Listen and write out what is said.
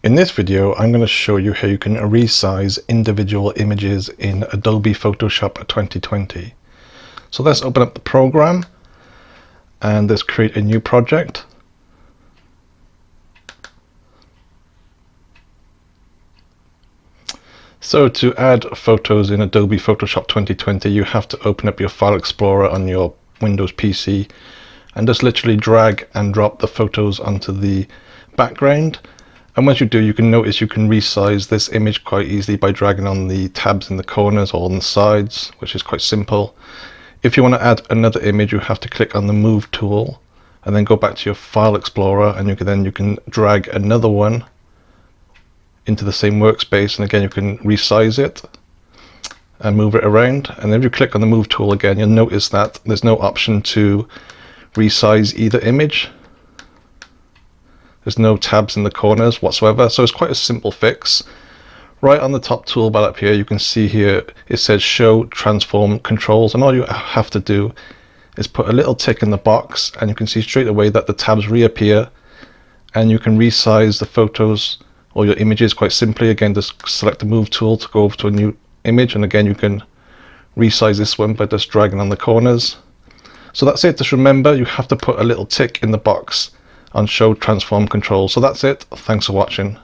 In this video, I'm going to show you how you can resize individual images in Adobe Photoshop 2020. So let's open up the program and let's create a new project. So to add photos in Adobe Photoshop 2020, you have to open up your File Explorer on your Windows PC and just literally drag and drop the photos onto the background. And once you do, you can notice you can resize this image quite easily by dragging on the tabs in the corners or on the sides, which is quite simple. If you want to add another image, you have to click on the Move tool and then go back to your File Explorer, and you can drag another one into the same workspace, and again you can resize it and move it around. And then if you click on the Move tool again, you'll notice that there's no option to resize either image. There's no tabs in the corners whatsoever, so it's quite a simple fix. Right on the top toolbar up here, you can see here it says Show Transform Controls, and all you have to do is put a little tick in the box, and you can see straight away that the tabs reappear, and you can resize the photos or your images quite simply. Again, just select the Move tool to go over to a new image, and again you can resize this one by just dragging on the corners. So that's it. Just remember, you have to put a little tick in the box on Show Transform Control. So that's it. Thanks for watching.